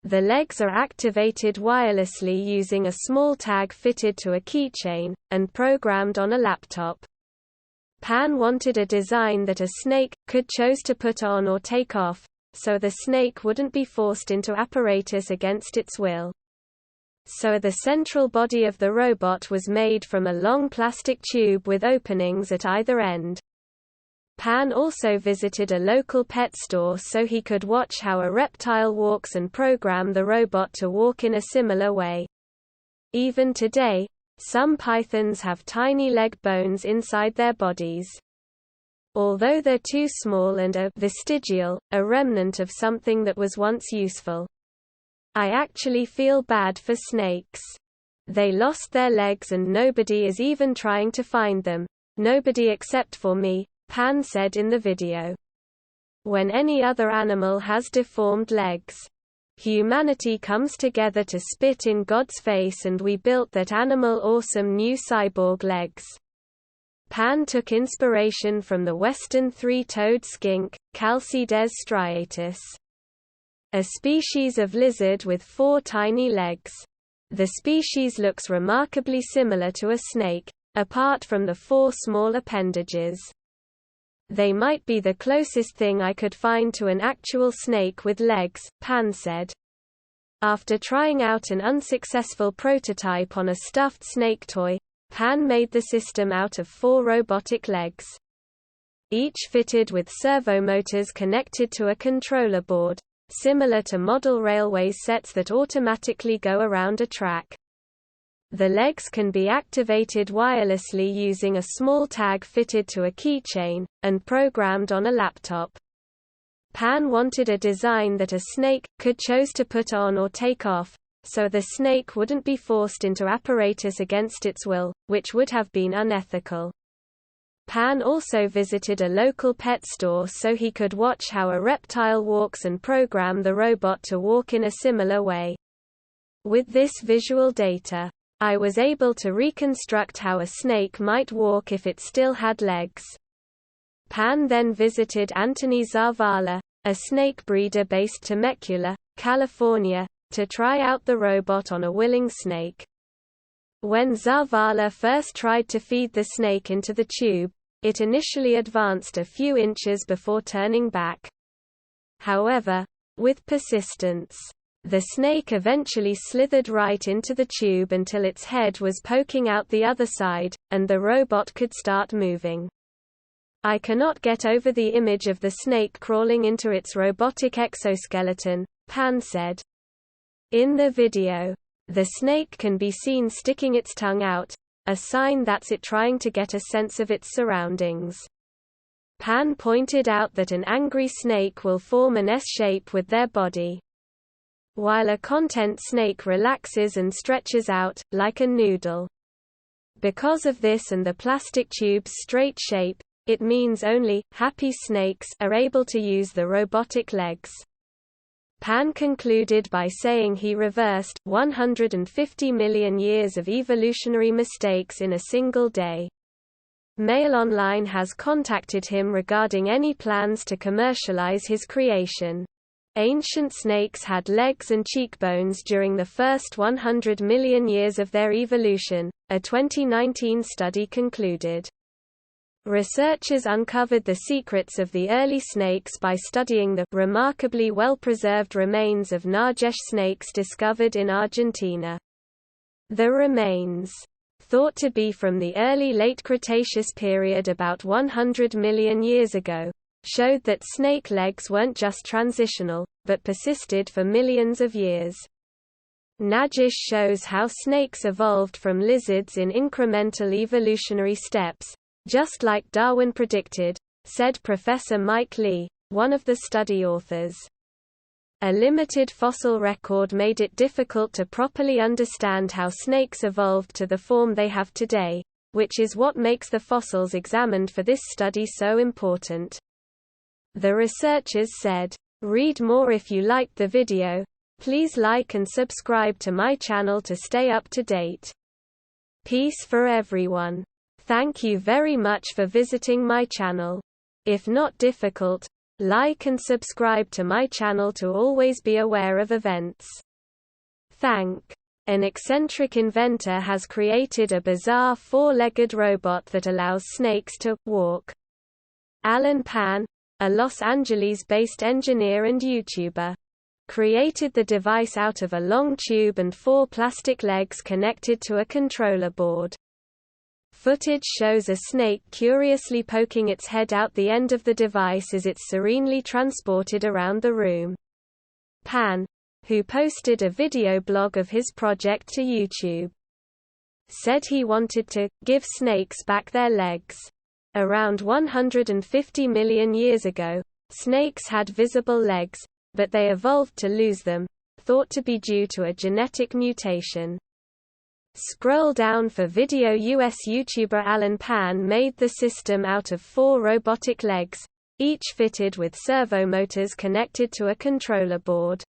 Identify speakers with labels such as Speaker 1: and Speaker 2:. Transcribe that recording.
Speaker 1: The legs are activated wirelessly using a small tag fitted to a keychain, and programmed on a laptop. Pan wanted a design that a snake could choose to put on or take off, so the snake wouldn't be forced into apparatus against its will. So the central body of the robot was made from a long plastic tube with openings at either end. Pan also visited a local pet store so he could watch how a reptile walks and program the robot to walk in a similar way. Even today, some pythons have tiny leg bones inside their bodies. Although they're too small and are vestigial, a remnant of something that was once useful. I actually feel bad for snakes. They lost their legs and nobody is even trying to find them. Nobody except for me, Pan said in the video. When any other animal has deformed legs, humanity comes together to spit in God's face, and we built that animal awesome new cyborg legs. Pan took inspiration from the western three-toed skink, Chalcides striatus, a species of lizard with 4 tiny legs. The species looks remarkably similar to a snake, apart from the 4 small appendages. They might be the closest thing I could find to an actual snake with legs, Pan said. After trying out an unsuccessful prototype on a stuffed snake toy, Pan made the system out of 4 robotic legs, each fitted with servomotors connected to a controller board, similar to model railway sets that automatically go around a track. The legs can be activated wirelessly using a small tag fitted to a keychain, and programmed on a laptop. Pan wanted a design that a snake could choose to put on or take off, so the snake wouldn't be forced into apparatus against its will, which would have been unethical. Pan also visited a local pet store so he could watch how a reptile walks and program the robot to walk in a similar way. With this visual data, I was able to reconstruct how a snake might walk if it still had legs. Pan then visited Anthony Zavala, a snake breeder based Temecula, California, to try out the robot on a willing snake. When Zavala first tried to feed the snake into the tube, it initially advanced a few inches before turning back. However, with persistence, the snake eventually slithered right into the tube until its head was poking out the other side, and the robot could start moving. I cannot get over the image of the snake crawling into its robotic exoskeleton, Pan said. In the video, the snake can be seen sticking its tongue out, a sign that's it trying to get a sense of its surroundings. Pan pointed out that an angry snake will form an S shape with their body, while a content snake relaxes and stretches out, like a noodle. Because of this and the plastic tube's straight shape, it means only happy snakes are able to use the robotic legs. Pan concluded by saying he reversed 150 million years of evolutionary mistakes in a single day. Mail Online has contacted him regarding any plans to commercialize his creation. Ancient snakes had legs and cheekbones during the first 100 million years of their evolution, a 2019 study concluded. Researchers uncovered the secrets of the early snakes by studying the remarkably well-preserved remains of Nagesh snakes discovered in Argentina. The remains, thought to be from the early late Cretaceous period about 100 million years ago, showed that snake legs weren't just transitional, but persisted for millions of years. Nagesh shows how snakes evolved from lizards in incremental evolutionary steps, just like Darwin predicted, said Professor Mike Lee, one of the study authors. A limited fossil record made it difficult to properly understand how snakes evolved to the form they have today, which is what makes the fossils examined for this study so important. The researchers said, "Read more if you liked the video. Please like and subscribe to my channel to stay up to date. Peace for everyone. Thank you very much for visiting my channel. If not difficult, Like and subscribe to my channel to always be aware of events. Thank. An eccentric inventor has created a bizarre four-legged robot that allows snakes to walk. Alan Pan, a Los Angeles-based engineer and YouTuber, created the device out of a long tube and 4 plastic legs connected to a controller board. Footage shows a snake curiously poking its head out the end of the device as it's serenely transported around the room. Pan, who posted a video blog of his project to YouTube, said he wanted to give snakes back their legs. Around 150 million years ago, snakes had visible legs, but they evolved to lose them, thought to be due to a genetic mutation. Scroll down for video. US YouTuber Alan Pan made the system out of 4 robotic legs, each fitted with servo motors connected to a controller board.